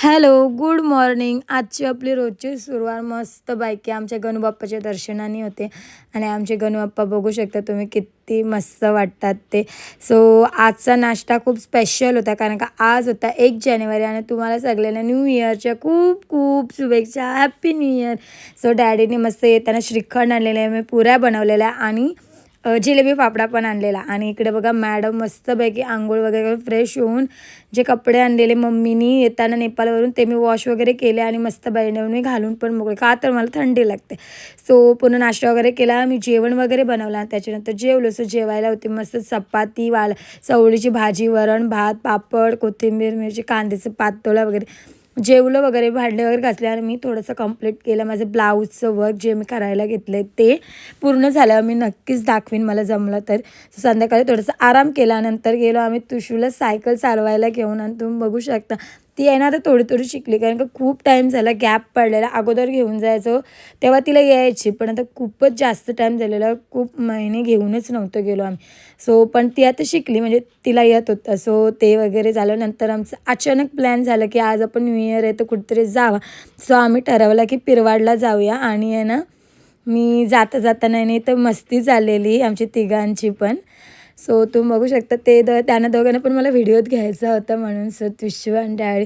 Hello, good morning. आजची आपली रोजची सुरुवात मस्तपैकी आमच्या गणूबाप्पाच्या दर्शनाने होते आणि आमचे गणूबाप्पा बघू शकता तुम्ही किती मस्त वाटतात ते. सो आजचा नाश्ता खूप स्पेशल होता कारण का आज होता 1 जानेवारी आणि तुम्हाला सगळ्यांना न्यू इयरच्या खूप खूप शुभेच्छा. Happy new year. सो डॅडीने मस्त येताना श्रीखंड आणलेले आहे, मी पुऱ्या बनवलेल्या आणि जिलेबी फाफडा पण आणलेला. आणि इकडे बघा मॅडम मस्तपैकी आंघोळ वगैरे करून फ्रेश होऊन जे कपडे आणलेले मम्मीनी येताना नेपाळवरून ते मी वॉश वगैरे केले आणि मस्त बनवून मी घालून पण मोकळे, का तर मला थंडी लागते. सो पुन्हा नाश्ता वगैरे केला, मी जेवण वगैरे बनवला. त्याच्यानंतर जेवलो. सो जेवायला होती मस्त चपाती, चवळीची भाजी, वरण भात, पापड, कोथिंबीर, मिरची, कांद्याचं पातोळा वगैरे. जेवलं वगैरे, भांडे वगैरे घासले आणि मी थोडंसं कंप्लीट केलं माझं ब्लाऊजचं वर्क जे मी करायला घेतलं आहे ते पूर्ण झाल्यावर मी नक्कीच दाखवीन मला जमलं तर. संध्याकाळी थोडंसं आराम केला, नंतर गेलो आम्ही तुशूला सायकल चालवायला घेऊन आणि तुम्ही बघू शकता ती आहे ना आता थोडी थोडी शिकली कारण का खूप टाईम झाला गॅप पडलेला. अगोदर घेऊन जायचो तेव्हा तिला यायची, पण आता खूपच जास्त टाईम झालेला, खूप महिने घेऊनच नव्हतं गेलो आम्ही. सो पण ती आता शिकली म्हणजे तिला येत होतं. सो ते वगैरे झालं. नंतर आमचं अचानक प्लॅन झालं की आज आपण न्यू इयर आहे तर कुठेतरी जावं. सो आम्ही ठरवलं की पिरवाडला जाऊया आणि आहे ना मी जाता जाता नाही तर मस्ती झालेली आमची तिघांची पण. सो तुम्ही बघू शकता ते त्यांना दोघांना पण मला व्हिडिओत घ्यायचा होता म्हणून. सो तुशू आणि डॅडी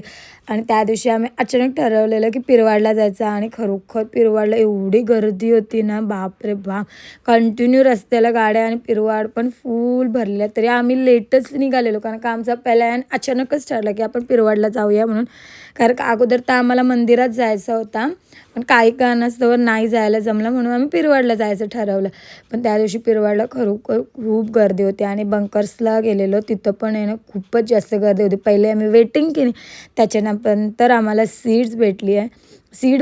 आणि त्या दिवशी आम्ही अचानक ठरवलेलं की पिरवाडला जायचं आणि खरोखर पिरवाडला एवढी गर्दी होती ना, बापरे बाप. कंटिन्यू रस्त्याला गाड्या आणि पिरवाड पण फुल भरल्या. तरी आम्ही लेटच निघालेलो कारण का आमचा प्लॅन अचानकच ठरला की आपण पिरवाडला जाऊया म्हणून. कारण का अगोदर तर आम्हाला मंदिरात जायचा होता, पण काही कारणास्तव नाही जायला जमलं म्हणून आम्ही पिरवाडला जायचं ठरवलं. पण त्या दिवशी पिरवाडला खरोखर खूप गर्दी होती आणि बंकर्सला गेलेलो तिथं पण आहे ना खूपच जास्त गर्दी होती. पहिले आम्ही वेटिंग केली, त्याच्यानंतर आम्हाला सीट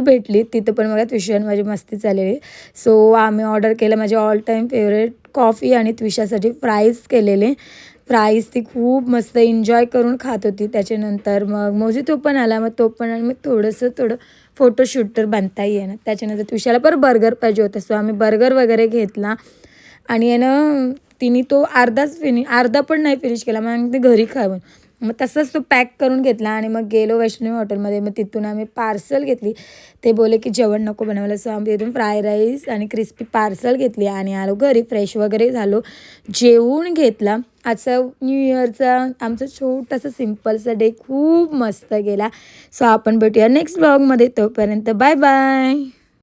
भेटली तिथं पण बघा ट्युशन माझी मस्ती चाललेली. सो आम्ही ऑर्डर केलं माझे ऑल टाईम फेवरेट कॉफी आणि ट्विशासाठी फ्राईज केलेले. फ्राईज ती खूप मस्त एन्जॉय करून खात होती. त्याच्यानंतर मग मोजितो पण आला, मग तो पण आणि मग थोडं फोटोशूट तर बनता येईना. त्याच्यानंतर तुषाला पण बर्गर पाहिजे होता. सो आम्ही बर्गर वगैरे घेतला आणि आहे ना तिने तो अर्धा पण नाही फिनिश केला, मग ते घरी खावं. मग तसंच तो पॅक करून घेतला आणि मग गेलो वैष्णवी हॉटेलमध्ये. मग तिथून आम्ही पार्सल घेतली. ते बोले की जेवण नको बनवायला. सो आम्ही तिथून फ्राय राईस आणि क्रिस्पी पार्सल घेतली आणि आलो घरी. फ्रेश वगैरे झालो, जेवून घेतला. आजचा न्यू इयरचा आमचा छोटासा सिम्पलचा डे खूप मस्त गेला. सो आपण भेटूया नेक्स्ट व्लॉगमध्ये. तोपर्यंत बाय बाय.